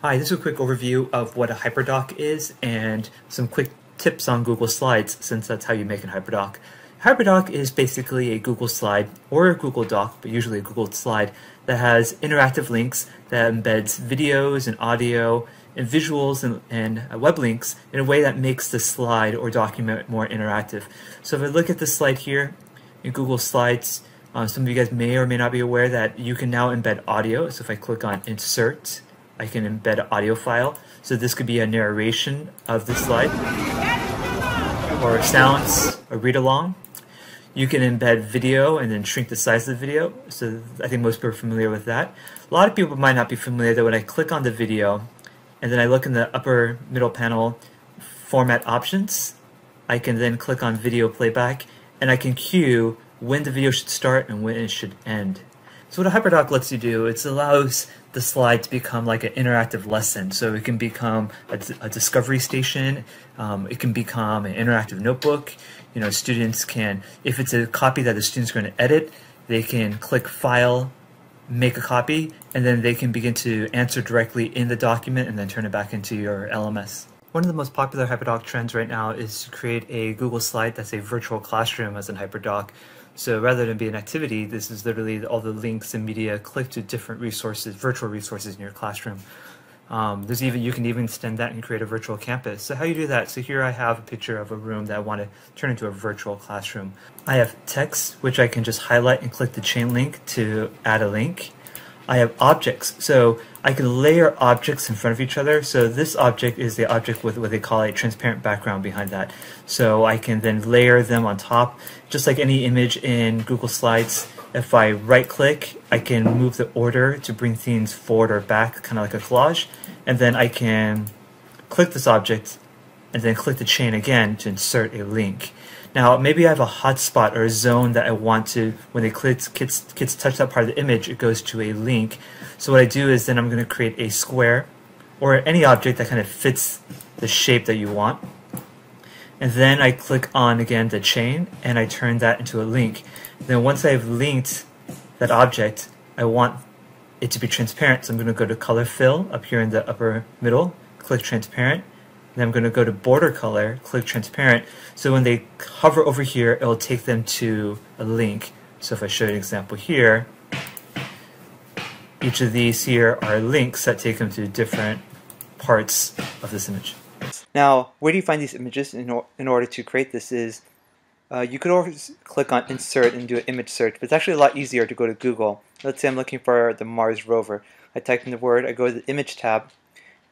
Hi, this is a quick overview of what a HyperDoc is and some quick tips on Google Slides, since that's how you make an HyperDoc. HyperDoc is basically a Google slide or a Google Doc, but usually a Google slide that has interactive links that embeds videos and audio and visuals and web links in a way that makes the slide or document more interactive. So if I look at this slide here in Google Slides, some of you guys may or may not be aware that you can now embed audio. So if I click on Insert, I can embed an audio file. So this could be a narration of the slide, or sounds, a read-along. You can embed video and then shrink the size of the video. So I think most people are familiar with that. A lot of people might not be familiar that when I click on the video and then I look in the upper middle panel, format options, I can then click on video playback and I can cue when the video should start and when it should end. So what a HyperDoc lets you do, it allows the slide to become like an interactive lesson. So it can become a discovery station. It can become an interactive notebook. You know, students can, if it's a copy that the students are going to edit, they can click File, make a copy, and then they can begin to answer directly in the document and then turn it back into your LMS. One of the most popular HyperDoc trends right now is to create a Google slide that's a virtual classroom as an HyperDoc. So rather than be an activity, this is literally all the links and media click to different resources, virtual resources in your classroom. You can even extend that and create a virtual campus. So how you do that? So here I have a picture of a room that I want to turn into a virtual classroom. I have text, which I can just highlight and click the chain link to add a link. I have objects, so I can layer objects in front of each other. So this object is the object with what they call a transparent background behind that. So I can then layer them on top, just like any image in Google Slides. If I right click, I can move the order to bring things forward or back, kind of like a collage. And then I can click this object and then click the chain again to insert a link. Now, maybe I have a hotspot or a zone that I want to, when kids touch that part of the image, it goes to a link. So what I do is then I'm going to create a square or any object that kind of fits the shape that you want. And then I click on, again, the chain, and I turn that into a link. Then once I've linked that object, I want it to be transparent. So I'm going to go to Color Fill up here in the upper middle, click Transparent. Then I'm going to go to Border Color, click Transparent. So when they hover over here, it will take them to a link. So if I show you an example here, each of these here are links that take them to different parts of this image. Now, where do you find these images in order to create this is, you could always click on Insert and do an image search, but it's actually a lot easier to go to Google. Let's say I'm looking for the Mars rover. I type in the word, I go to the Image tab.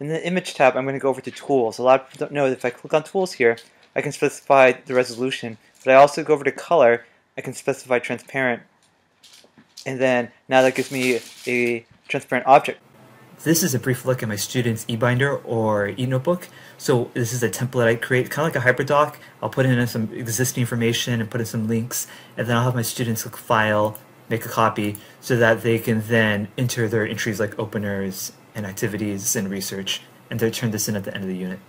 In the Image tab, I'm going to go over to Tools. A lot of people don't know that if I click on Tools here, I can specify the resolution. But I also go over to Color, I can specify Transparent. And then now that gives me a transparent object. This is a brief look at my students' eBinder or eNotebook. So this is a template I create, kind of like a HyperDoc. I'll put in some existing information and put in some links, and then I'll have my students click File, make a copy, so that they can then enter their entries like openers and activities and research, and they turn this in at the end of the unit.